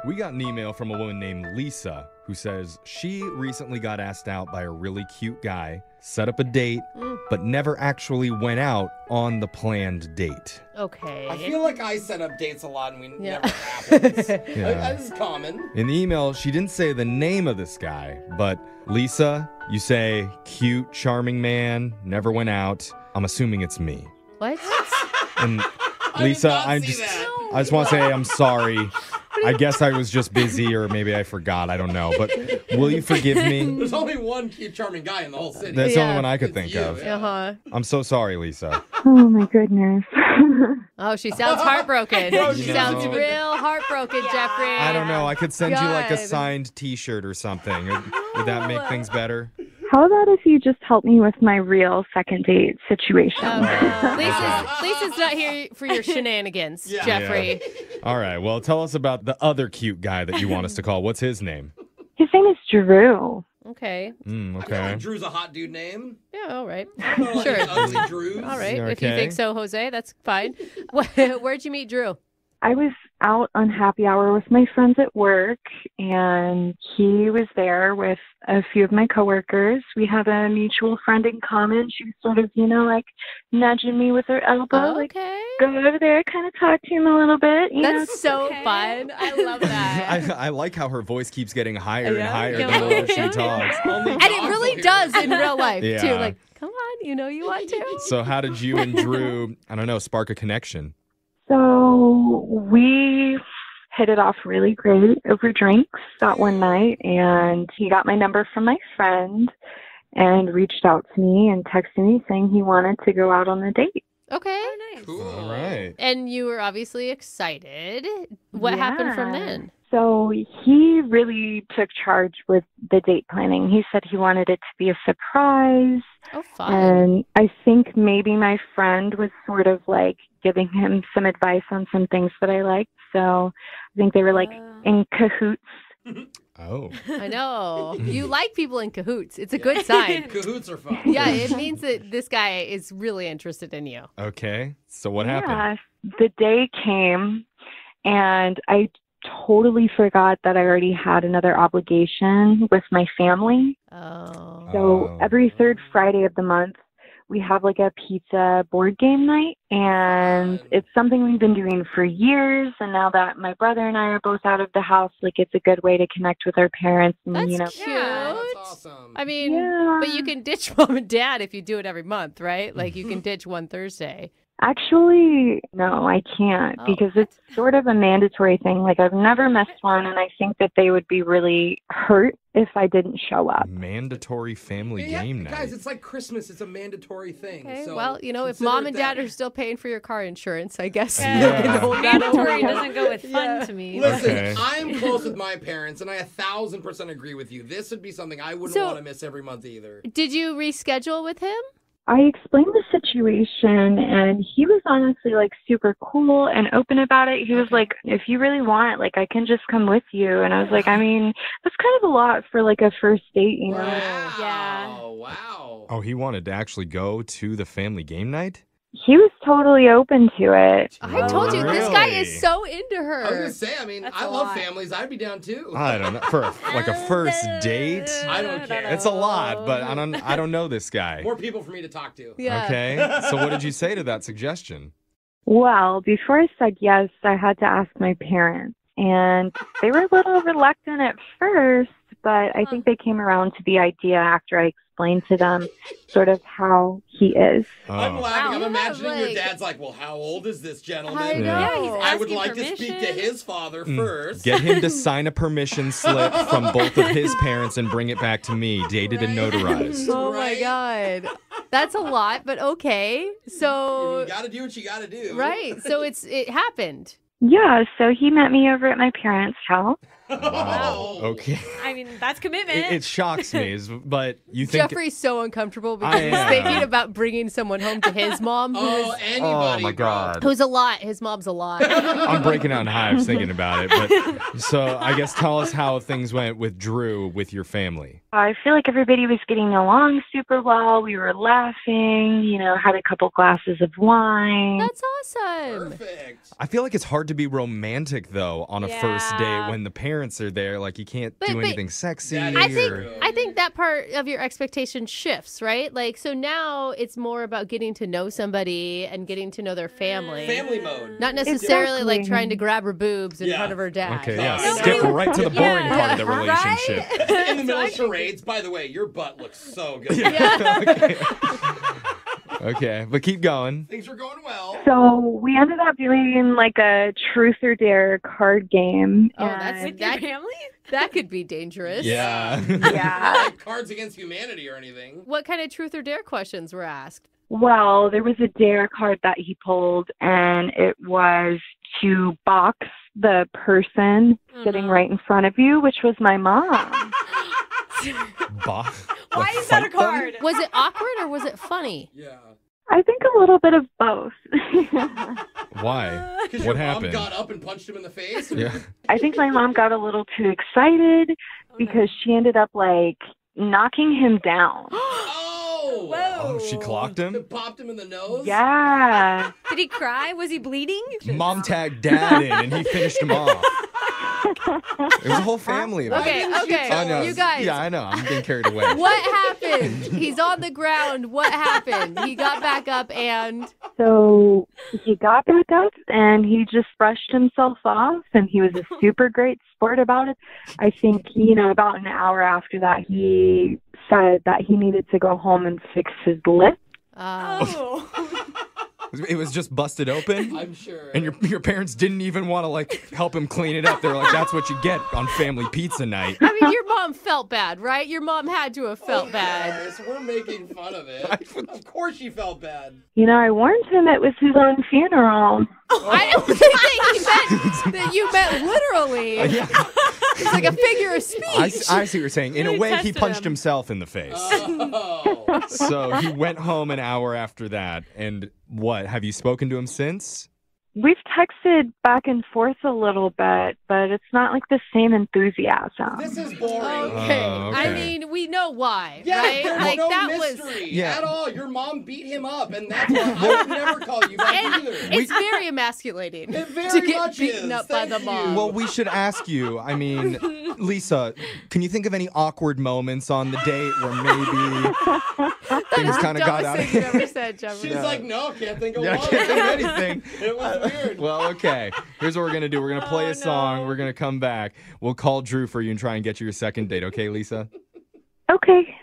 We got an email from a woman named Lisa who says she recently got asked out by a really cute guy, set up a date, but never actually went out on the planned date. Okay. I feel like I set up dates a lot and we never happens. This is common. In the email, she didn't say the name of this guy, but Lisa, you say cute, charming man, never went out. I'm assuming it's me. What? And Lisa, I just want to say I'm sorry. I guess I was just busy or maybe I forgot. I don't know. But will you forgive me? There's only one cute, charming guy in the whole city. That's the only one I could think of. Uh-huh. I'm so sorry, Lisa. Oh, my goodness. Oh, she sounds heartbroken. She You sounds know. real heartbroken, Jeffrey. I don't know. I could send you like a God. signed T-shirt or something. Would that make things better? How about if you just help me with my real second date situation? Lisa's not here for your shenanigans, Yeah. Jeffrey. All right. Well, tell us about the other cute guy that you want us to call. What's his name? His name is Drew. Okay. I feel Okay. like Drew's a hot dude name. Yeah, all right. I don't know, Sure. like ugly Drews. All right. Yeah, If you okay. think so, Jose, that's fine. Where'd you meet Drew? I was out on happy hour with my friends at work, and he was there with a few of my coworkers. We have a mutual friend in common. She was sort of, like nudging me with her elbow, like, Okay. go over there, kind of talk to him a little bit. That's so fun. I love that. I like how her voice keeps getting higher and Yeah. higher Yeah. the more she talks. Only And it dogs really will hear does it. in real life, too. Yeah. Like, come on, you want to. So how did you and Drew, I don't know, spark a connection? So we hit it off really great over drinks that one night, and he got my number from my friend and reached out to me and texted me saying he wanted to go out on a date. Okay. Cool. All right. And you were obviously excited. What happened from then? So he really took charge with the date planning. He said he wanted it to be a surprise. Oh, fun. And I think maybe my friend was sort of like giving him some advice on some things that I liked. So I think they were like in cahoots. Oh. I know. You like people in cahoots. It's a good sign. Cahoots are fun. Yeah, it means that this guy is really interested in you. Okay. So what happened? Yeah, the day came, and I totally forgot that I already had another obligation with my family. Oh. So Oh. every third Friday of the month, we have like a pizza board game night, and Fun. it's something we've been doing for years. And now that my brother and I are both out of the house, like it's a good way to connect with our parents. And That's cute. Yeah, that's awesome. I mean, Yeah. but you can ditch mom and dad if you do it every month, right? Like you can ditch one Thursday. Actually, no, I can't Oh, because it's sort of a mandatory thing. Like I've never missed one, and I think that they would be really hurt if I didn't show up. Mandatory family Yeah, game night. guys, it's like Christmas. It's a mandatory thing. Okay, So well, if consider mom it and dad that. are still paying for your car insurance, I guess Yeah. you can hold that Mandatory over. doesn't go with fun Yeah. to me. Listen, Okay. I'm close with my parents, and I 1,000% agree with you. This would be something I wouldn't So- want to miss every month either. Did you reschedule with him? I explained the situation, and he was honestly like super cool and open about it. He was like, if you really want, like I can just come with you. And I was like, I mean, that's kind of a lot for like a first date, you know? Wow. Yeah. Wow. Oh, he wanted to actually go to the family game night? He was totally open to it. I told you, this guy Really? is so into I was her. gonna say, I mean, That's I a love lot. families. I'd be down too. I don't know. For like a first date? I don't care. It's a lot, but I don't know this guy. More people for me to talk to. Yeah. Okay. So what did you say to that suggestion? Well, before I said yes, I had to ask my parents. And they were a little reluctant at first, but I think they came around to the idea after I explained to them sort of how he is. I'm Oh. laughing. I'm Wow. imagining your Like- dad's like, well, how old is this gentleman? I know. Yeah, he's I would asking like to speak to permission. his father first. Get him to sign a permission slip from both of his parents and bring it back to me, dated and notarized. Oh my Right? God. That's a lot, but okay. So, You gotta do what you gotta do. right. So it happened. Yeah, so he met me over at my parents' house. Wow. Okay. I mean, that's commitment. It shocks me, but you think... Jeffrey's so uncomfortable because I he's am. thinking about bringing someone home to his mom, Anybody. Oh, my God. who's a lot. His mom's a lot. I'm breaking out in hives thinking about it. But so I guess tell us how things went with Drew with your family. I feel like everybody was getting along super well. We were laughing, had a couple glasses of wine. That's awesome. Perfect. I feel like it's hard to be romantic, though, on a first date Yeah. when the parents are there. Like, you can't But- do but- anything sexy. That is I think true. I think that part of your expectation shifts, right? Like, so now it's more about getting to know somebody and getting to know their family. Family mode. Not necessarily like Exactly. trying to grab her boobs in Yeah. front of her dad. Okay, yeah. No, Skip no. right to the boring part of the Right? relationship. In the middle of charades, by the way, your butt looks so good. Okay, but keep going. Things were going well. So we ended up doing like a truth or dare card game. Oh, that's and- With your family? That could be dangerous. Yeah. yeah. Not like Cards Against Humanity or anything. What kind of truth or dare questions were asked? Well, there was a dare card that he pulled, and it was to box the person sitting right in front of you, which was my mom. Bah. Why Like, is that a fight them? card? Was it awkward or was it funny? Yeah. I think a little bit of both. Why? Because What your happened? mom got up and punched him in the face? or- Yeah. I think my mom got a little too excited because she ended up like knocking him down. Oh! Whoa. Oh, she clocked him? It popped him in the nose? Yeah. Did he cry? Was he bleeding? Mom tagged dad in and he finished him off. It was a whole family. of it. Okay, didn't she okay. tell I know. You guys. Yeah, I know. I'm getting carried away. What happened? He's on the ground. What happened? He got back up and So he got back up and he just brushed himself off, and he was a super great sport about it. I think, about an hour after that, he said that he needed to go home and fix his lip. Oh. It was just busted open? I'm sure. And your parents didn't even want to like help him clean it up. They were like, "That's what you get on family pizza night." I mean, your mom felt bad, right? Your mom had to have felt Who bad. cares? We're making fun of it. Of course she felt bad. I warned him it was his own funeral. I don't think that you meant literally. It's like a figure of speech. I see what you're saying. In a Really way, he tested punched him. himself in the face. Oh. So he went home an hour after that. And what? Have you spoken to him since? We've texted back and forth a little bit, but it's not like the same enthusiasm. This is boring. Okay. Oh, I okay. mean, we know why, Yeah, right? there's Like no that mystery Yeah. at all. Your mom beat him up, and that's why I would never call you back And either. it's very emasculating It very to get much beaten is. up by Thank the you. mom. Well, we should ask you. I mean, Lisa, can you think of any awkward moments on the date where maybe things kind of got out of Dumbest thing you ever said, Jeffrey. She's like, no, can't think of Yeah, I one. can't think of anything. It was weird. Well, okay. Here's what we're gonna do. We're gonna play Oh, a song. no. We're gonna come back. We'll call Drew for you and try and get you your second date. Okay, Lisa? Okay.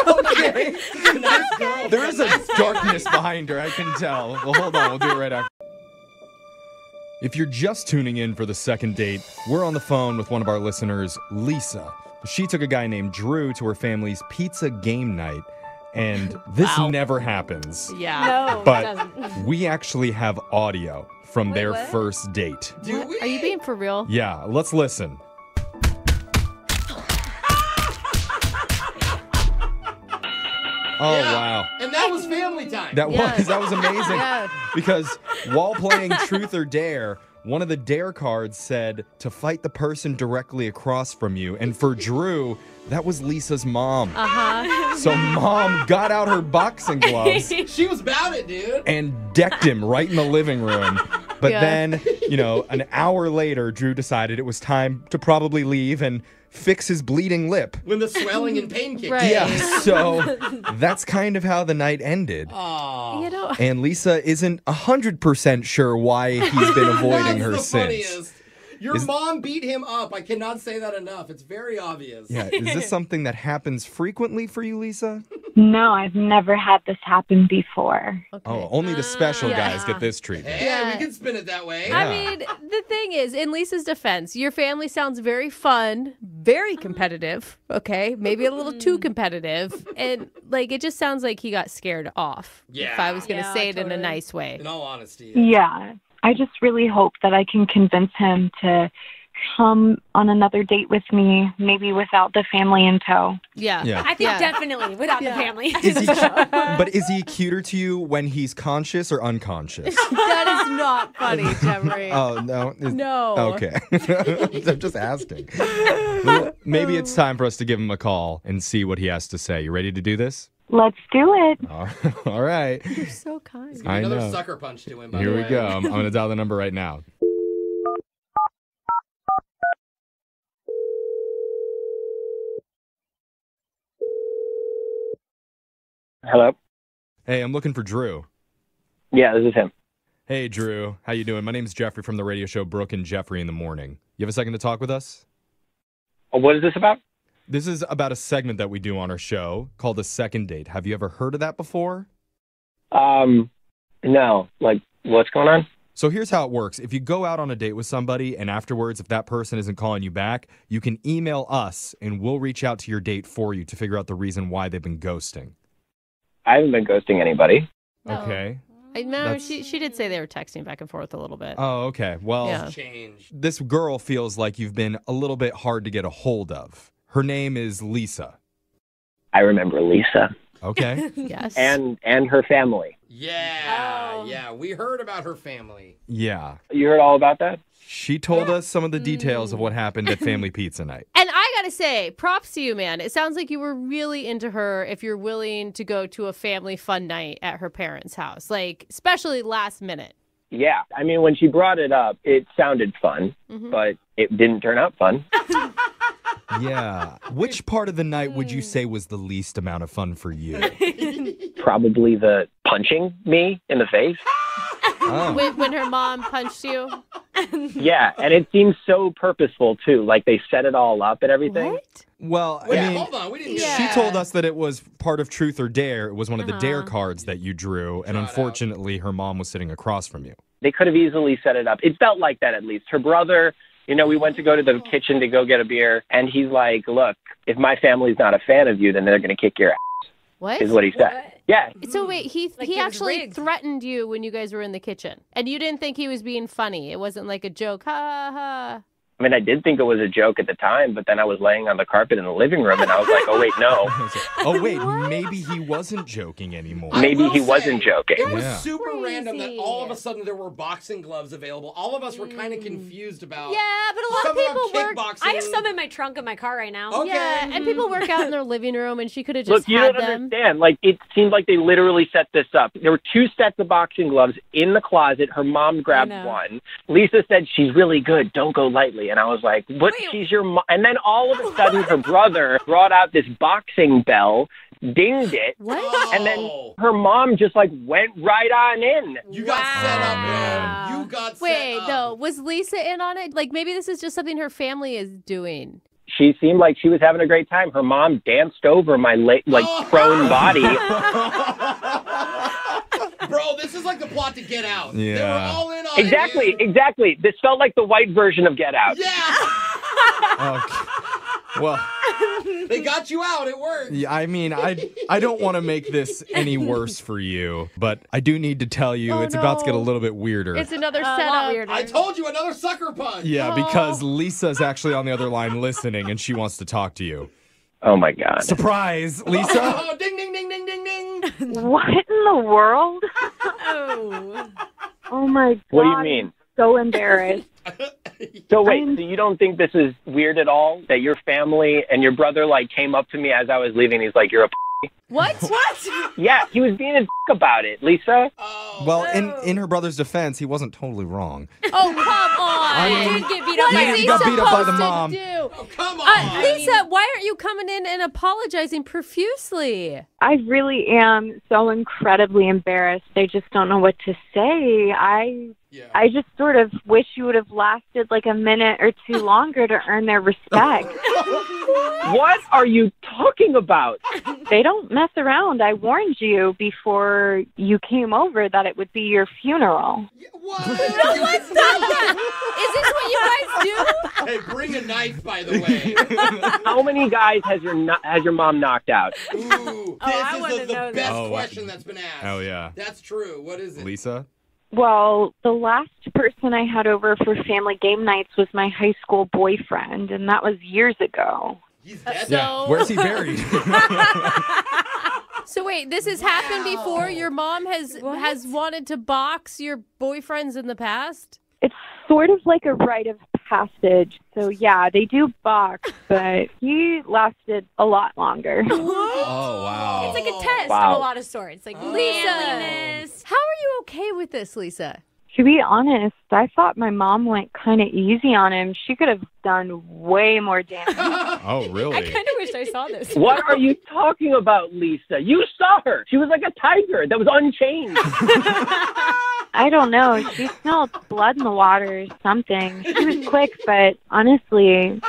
Okay. Nice girl. There is a Nice girl. darkness behind her. I can tell. Well, hold on. We'll do it right after. If you're just tuning in for the second date, we're on the phone with one of our listeners, Lisa. She took a guy named Drew to her family's pizza game night, and this Wow. never happens. Yeah. No, it But doesn't. we actually have audio from Wait, their what? first date. Do we? Are you being for real? Yeah, let's listen. Oh, Yeah. wow. And that was family time. That Yes. was amazing. Yeah. Because while playing Truth or Dare, one of the dare cards said to fight the person directly across from you. And for Drew, that was Lisa's mom. Uh-huh. So mom got out her boxing gloves She was about it, dude. and decked him right in the living room. But Yeah. then, an hour later, Drew decided it was time to probably leave and fix his bleeding lip. When the swelling and pain kicked Right. in. Yeah, so that's kind of how the night ended. Aw. You know, And Lisa isn't 100% sure why he's been avoiding That's her the since. funniest. Your Is- mom beat him up. I cannot say that enough. It's very obvious. Yeah, is this something that happens frequently for you, Lisa? No, I've never had this happen before. okay. Oh, only the special Yeah. guys get this treatment. Hey, Yeah. we can spin it that way. Yeah. I mean, the thing is, in Lisa's defense, your family sounds very fun, very competitive, okay? Maybe a little too competitive. And, it just sounds like he got scared off. Yeah. If I was going to Yeah, say it in a totally. nice way. In all honesty. Yeah. I just really hope that I can convince him to come on another date with me, maybe without the family in tow. Yeah. Yeah. I think definitely without the family. But is he cuter to you when he's conscious or unconscious? That is not funny, Jeffrey. Oh, no. No. Okay. I'm just asking. Well, maybe it's time for us to give him a call and see what he has to say. You ready to do this? Let's do it. All right. You're so kind. I Another know. sucker punch to him, by Here the we way. go. I'm going to dial the number right now. Hello? Hey, I'm looking for Drew. Yeah, this is him. Hey, Drew. How you doing? My name's Jeffrey from the radio show Brooke and Jeffrey in the Morning. You have a second to talk with us? What is this about? This is about a segment that we do on our show called A Second Date. Have you ever heard of that before? No. Like, what's going on? So here's how it works. If you go out on a date with somebody and afterwards, if that person isn't calling you back, you can email us and we'll reach out to your date for you to figure out the reason why they've been ghosting. I haven't been ghosting anybody. Okay. No, That's- she did say they were texting back and forth a little bit. Oh, okay. Well, Yeah. Change. this girl feels like you've been a little bit hard to get a hold of. Her name is Lisa. I remember Lisa Okay. Yes. and her family. Yeah, Oh. yeah. We heard about her family. Yeah. You heard all about that? She told us some of the details of what happened at Family Pizza Night. And I gotta say, props to you, man. It sounds like you were really into her if you're willing to go to a family fun night at her parents' house, like especially last minute. Yeah. I mean, when she brought it up, it sounded fun, but it didn't turn out fun. Yeah. Which part of the night would you say was the least amount of fun for you? Probably the punching me in the face. Oh. When her mom punched you. Yeah, and it seems so purposeful, too. Like, they set it all up and everything. What? Well, Wait, I mean, hold on. We didn't Yeah. get she told us that it was part of Truth or Dare. It was one of the Dare cards that you drew, and Shout out. unfortunately, her mom was sitting across from you. They could have easily set it up. It felt like that, at least. Her brother, we went to go to the kitchen to go get a beer, and he's like, look, if my family's not a fan of you, then they're going to kick your ass, What? is what he said. Yeah. So wait, he Like it was actually rigged. threatened you when you guys were in the kitchen, and you didn't think he was being funny. It wasn't like a joke, ha ha. I mean, I did think it was a joke at the time, but then I was laying on the carpet in the living room, and I was like, oh, wait, no. Oh, wait, maybe he wasn't joking anymore. Maybe will he wasn't say, joking. It was Yeah. super random that Crazy. all of a sudden there were boxing gloves available. All of us were kind of confused about. Yeah, but a lot of Some people of them work. kickboxing. I have some in my trunk of my car right now. Okay. Yeah, and people work out in their living room, and she could have Look, just you had don't them. understand. Like, it seemed like they literally set this up. There were 2 sets of boxing gloves in the closet. Her mom grabbed know. one. Lisa said, she's really good. Don't go lightly. And I was like, what? Wait. She's your mom. And then all of a sudden, her brother brought out this boxing bell, dinged it, What? and then Oh. her mom just, like, went right on in. You got set Wow. up, man. bro. You got Wait, set up. no. Was Lisa in on it? Like maybe this is just something her family is doing. She seemed like she was having a great time. Her mom danced over my, prone body. Bro, this is like the plot to Get Out. They were Yeah. all in on it. Exactly. This felt like the white version of Get Out. Yeah. Okay. Well, They got you out. It worked. yeah, I mean, I don't want to make this any worse for you, but I do need to tell you it's about to get a no. little bit weirder. It's another Not setup. weird. I told you, another sucker punch. Yeah, because Lisa's actually on the other line listening, and she wants to talk to you. Oh, my God. Surprise, Lisa! Oh, ding, ding, ding, ding, ding, ding. What in the world? Oh. Oh my God. What do you mean? So embarrassed. So wait, so you don't think this is weird at all? That your family and your brother came up to me as I was leaving. He's like, "You're a." What? What? Yeah, he was being a about it, Lisa. Oh. Well, in her brother's defense, he wasn't totally wrong. Oh, come on. I mean, Did get beat up What by is your he got beat up by the supposed to mom. do? Oh, come on. Lisa, why aren't you coming in and apologizing profusely? I really am so incredibly embarrassed. I just don't know what to say. Yeah. I just sort of wish you would have lasted like a minute or two longer to earn their respect. What are you talking about? They don't mess around. I warned you before you came over that it would be your funeral. What? Is this what you guys do? Hey, bring a knife, by the way. How many guys has your mom knocked out? Ooh, I this wanna is the know best this. question that's been asked. Oh, yeah. That's true. What is it? Lisa? Well, the last person I had over for family game nights was my high school boyfriend, and that was years ago. He's dead. Yeah. Where's he buried? So wait, this has happened before? Your mom has wanted to box your boyfriends in the past? It's sort of like a rite of passage. So, yeah, they do box, but he lasted a lot longer. Oh, wow. It's like a test Wow. of a lot of sorts. Like Lisa, manliness. how are you okay with this, Lisa? To be honest, I thought my mom went kind of easy on him. She could have done way more damage. Oh, really? I kind of wish I saw this. What are you talking about, Lisa? You saw her. She was like a tiger that was unchained. I don't know. She smelled blood in the water or something. She was quick, but honestly,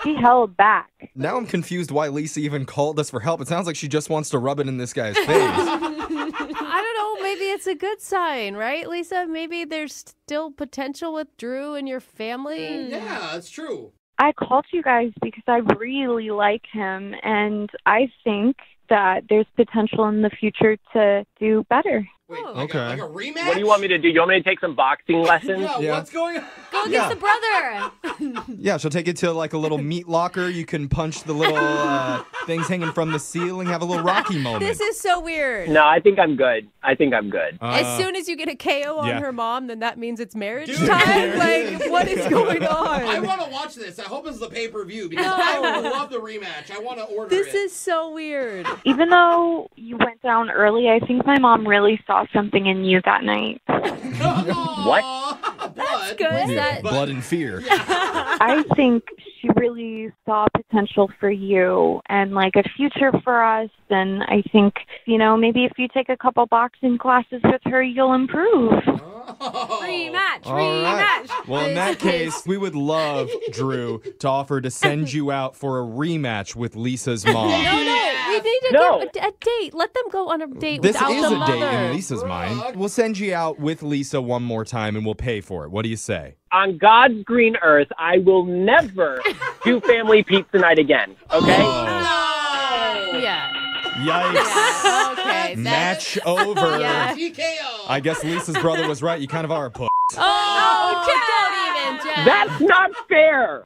she held back. Now I'm confused why Lisa even called us for help. It sounds like she just wants to rub it in this guy's face. I don't know. Maybe it's a good sign, right, Lisa? Maybe there's still potential with Drew and your family. Yeah, that's true. I called you guys because I really like him, and I think that there's potential in the future to do better. Wait, Oh. like, Okay. like a rematch? What do you want me to do? You want me to take some boxing lessons? Yeah, Yeah. what's going on? Go against the brother. Yeah, she'll take it to like a little meat locker. You can punch the little things hanging from the ceiling, have a little Rocky moment. This is so weird. No, I think I'm good. As soon as you get a KO on yeah. her mom, then that means it's marriage Dude, time? there Like, it what is going I on? want to watch this. I hope it's the pay-per-view because I would love the rematch. I want to order This it. is so weird. Even though you went down early, I think my mom really saw something in you that night. What? Blood. Good. Was Yeah, that- blood and fear. I think she really saw potential for you and like a future for us. And I think, maybe if you take a couple boxing classes with her, you'll improve. Oh. Rematch. All right. Rematch. Well, in that case, we would love, Drew, to offer to send you out for a rematch with Lisa's mom. No, we need to No. get a date. Let them go on a date This without is the a mother. date in Lisa's mind. We'll send you out with Lisa one more time and we'll pay for it. What do you say? On God's green earth, I will never do family pizza night again. Okay? No! Yeah. Yikes. Okay. Match over. Yeah. TKO. I guess Lisa's brother was right. You kind of are a puss. Oh, don't even, Jeff. That's not fair.